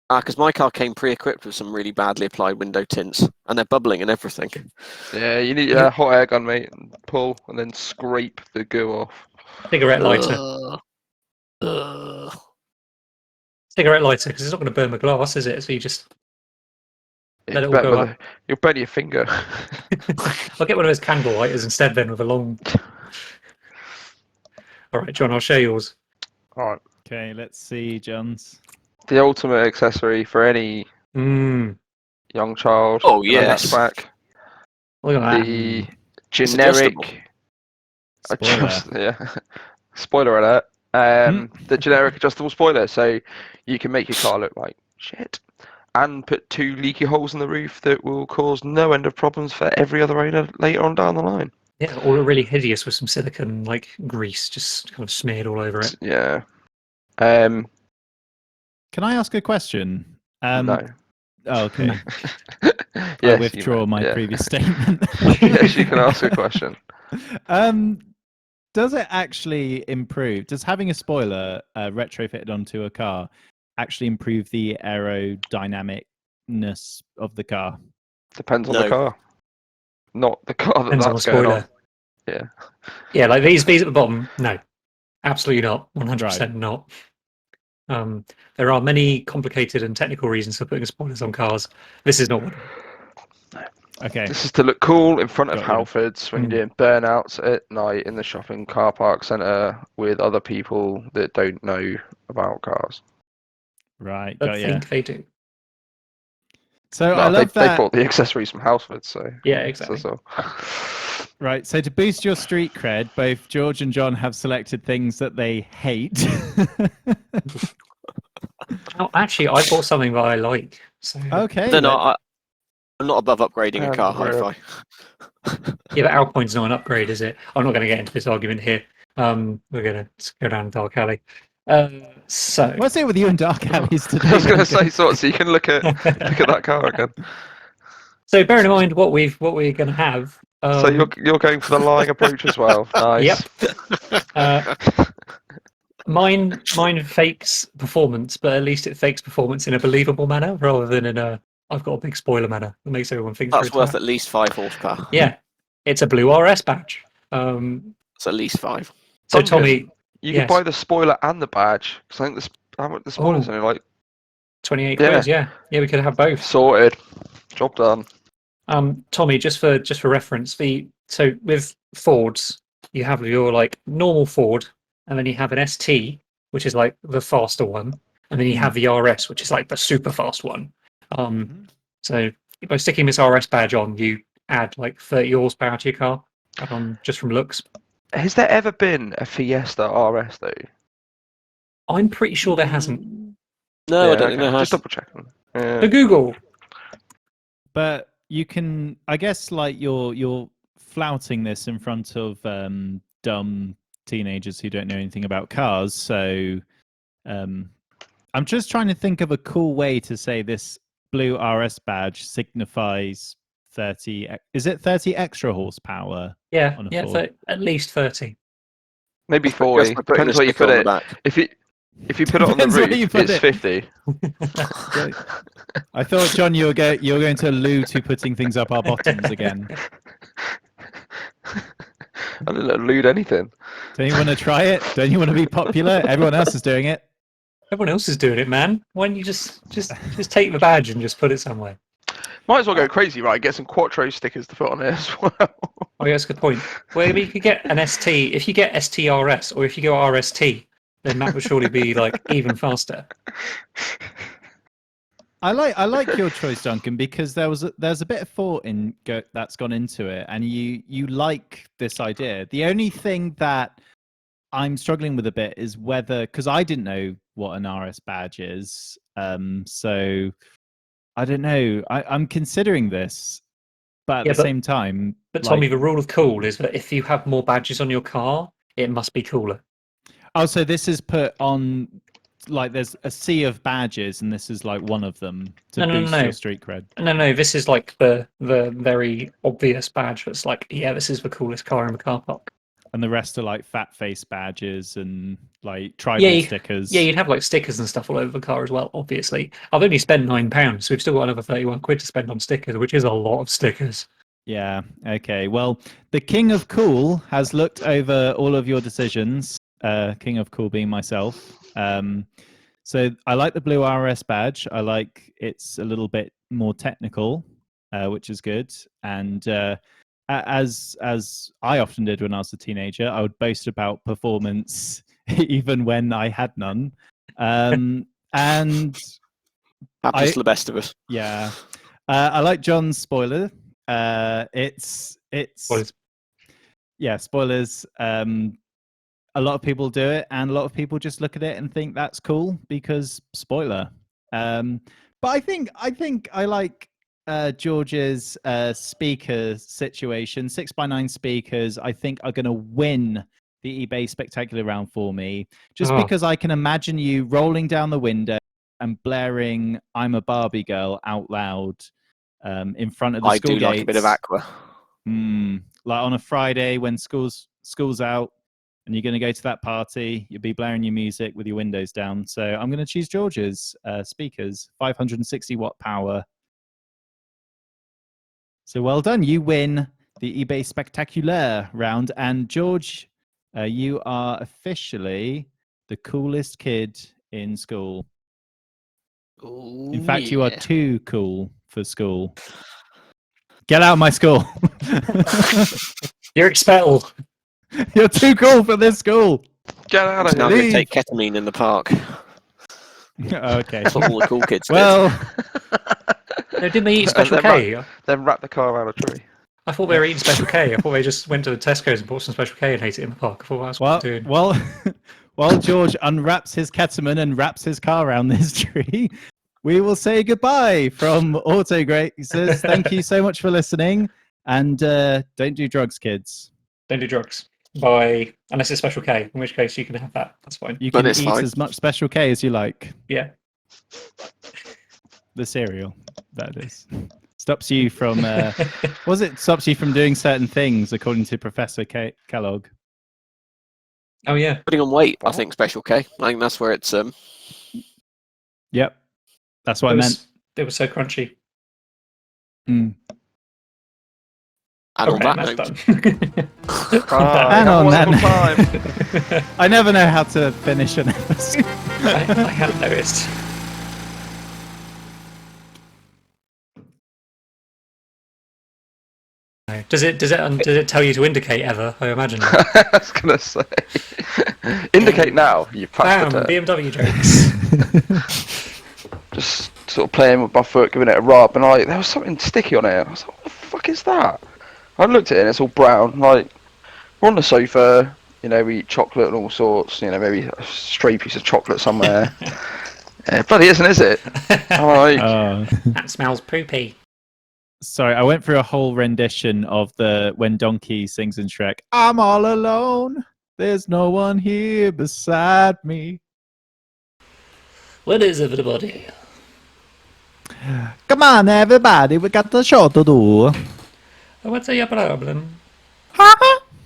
Because my car came pre-equipped with some really badly applied window tints, and they're bubbling and everything. Yeah, you need a hot air gun, mate, and pull and then scrape the goo off. cigarette lighter. Ugh. Cigarette lighter, because it's not going to burn the glass, is it? So you just let it all Bet go with up. you'll burn your finger. I'll get one of those candle lighters instead then with a long... All right, John, I'll share yours. Alright. Okay, let's see, John's. The ultimate accessory for any Mm, young child. Oh, in a yes. hatchback. look at that. The adjustable. generic. Spoiler. Yeah. Spoiler alert. The generic adjustable spoiler, so you can make your car look like shit, and put 2 leaky holes in the roof that will cause no end of problems for every other owner later on down the line. Yeah, all really hideous with some silicone like grease just kind of smeared all over it. Yeah. Can I ask a question? No. Oh, okay. I Yes, withdraw you may. my Yeah. previous statement. Yes, you can ask a question. Does it actually improve? Does having a spoiler retrofitted onto a car actually improve the aerodynamicness of the car? Depends on No. the car. Not the car Depends on the that's going on. spoiler. Yeah. Yeah, like these at the bottom, no. Absolutely not. 100% not. There are many complicated and technical reasons for putting spoilers on cars. This is not one of them. Okay. This is to look cool in front of Got you. Halfords when you're doing burnouts at night in the shopping car park centre with other people that don't know about cars. Right. I Got you. think they do. So No, I love they that. bought the accessories from Halfords, so Yeah, exactly. so. Right. So to boost your street cred, both George and John have selected things that they hate. Oh, actually, I bought something that I like. So Okay. No, I'm not above upgrading a car Great. hi-fi. yeah, but Alpine's not an upgrade, is it? I'm not going to get into this argument here. We're going to go down Dark Alley. So What's it with you and Dark Alleys today? I was going to Duncan? say so you can look at that car again. So bearing in mind what we're going to have. So you're going for the lying approach as well. Nice. Yep. Mine fakes performance, but at least it fakes performance in a believable manner rather than in a I've got a big spoiler manner that makes everyone think That's for worth attack. at least 5 horsepower. Yeah, it's a blue RS badge. It's at least 5. So Duncan, Tommy, you yes. can buy the spoiler and the badge. Because I think the spoiler's only like 28 quid. Yeah, we could have both. sorted. Job done. Tommy, just for reference, so with Fords, you have your like normal Ford, and then you have an ST, which is like the faster one, and then you have the RS, which is like the super fast one. So by sticking this RS badge on, you add like 30 horsepower to your car, just from looks. Has there ever been a Fiesta RS though? I'm pretty sure there hasn't. No, I don't think there has. Just double checking. The Google. But you can, I guess, like you're flouting this in front of dumb teenagers who don't know anything about cars. So I'm just trying to think of a cool way to say this blue RS badge signifies 30. Is it 30 extra horsepower? Yeah, on a yeah, Ford? at least 30. Maybe Just 40. by putting Depends a where you sticker put on the it. back. If you put it on the Depends where roof, you put it's it. 50. I thought, John, you were going to allude to putting things up our bottoms again. I didn't allude anything. Don't you want to try it? Don't you want to be popular? Everyone else is doing it. Everyone else is doing it, man. Why don't you just take the badge and just put it somewhere? Might as well go crazy, right? Get some Quattro stickers to put on it as well. Oh, yeah, that's a good point. Well, you could get an ST. If you get STRS or if you go RST, then that would surely be like even faster. I like your choice, Duncan, because there's a bit of thought that's gone into it, and you like this idea. The only thing that I'm struggling with a bit is whether, because I didn't know what an RS badge is, so I don't know. I'm considering this, but at Yeah, the same time, But like, Tommy, the rule of cool is that if you have more badges on your car, it must be cooler. oh, so this is put on, like, there's a sea of badges, and this is like one of them to boost No. your street cred. No. This is like the very obvious badge. That's like, yeah, this is the coolest car in the car park. And the rest are like fat face badges and like tribal Yeah, stickers. Yeah, you'd have like stickers and stuff all over the car as well. Obviously, I've only spent £9, so we've still got another 31 quid to spend on stickers, which is a lot of stickers. Yeah. Okay. Well, the King of Cool has looked over all of your decisions. King of Cool being myself. So I like the blue RS badge. I like it's a little bit more technical, which is good. And as I often did when I was a teenager, I would boast about performance even when I had none. And Happens to the best of us. yeah, I like John's spoiler. It's Spoilers. yeah, spoilers. A lot of people do it, and a lot of people just look at it and think that's cool because spoiler. But I think I like George's speaker situation. 6x9 speakers, I think, are going to win the eBay Spectacular round for me, just because I can imagine you rolling down the window and blaring "I'm a Barbie Girl" out loud in front of the school gates. I do like a bit of Aqua. Like on a Friday when school's out and you're going to go to that party, you'll be blaring your music with your windows down. So I'm going to choose George's speakers, 560 watt power. So well done. You win the eBay Spectacular round. And George, you are officially the coolest kid in school. Ooh, In fact, you are too cool for school. Get out of my school. You're expelled. You're too cool for this school. Get out of Now here. going to take ketamine in the park. Okay. That's what all the cool kids Well, No, didn't they eat Special K? Then wrap the car around a tree. I thought they were eating Special K. I thought they just went to the Tesco's and bought some Special K and ate it in the park. I thought that's what they're doing. while George unwraps his ketamine and wraps his car around this tree, we will say goodbye from Autograzers. Thank you so much for listening, and don't do drugs, kids. Don't do drugs. Unless it's Special K, in which case you can have that. That's fine. You But can it's eat fine. as much Special K as you like. Yeah. The cereal, that is. Stops you from stops you from doing certain things, according to Professor Kellogg. Oh yeah. Putting on weight, I think, Special K. I think that's where it's... Yep. That's what I meant. It was so crunchy. And on Okay, that that's note... done. And on that wonderful time. I never know how to finish an episode. I hadn't noticed. No. Does it tell you to indicate ever? I imagine. I was gonna say. Indicate now. You Bam! passed it. BMW jokes. Just sort of playing with my foot, giving it a rub, and there was something sticky on it. I was like, what the fuck is that? I looked at it and it's all brown. Like, we're on the sofa, we eat chocolate and all sorts, maybe a stray piece of chocolate somewhere. Bloody isn't, is it? I'm like, That smells poopy. Sorry, I went through a whole rendition of when Donkey sings in Shrek. I'm all alone. There's no one here beside me. What is everybody? Come on, everybody, we got the show to do. What's your problem? Ha ha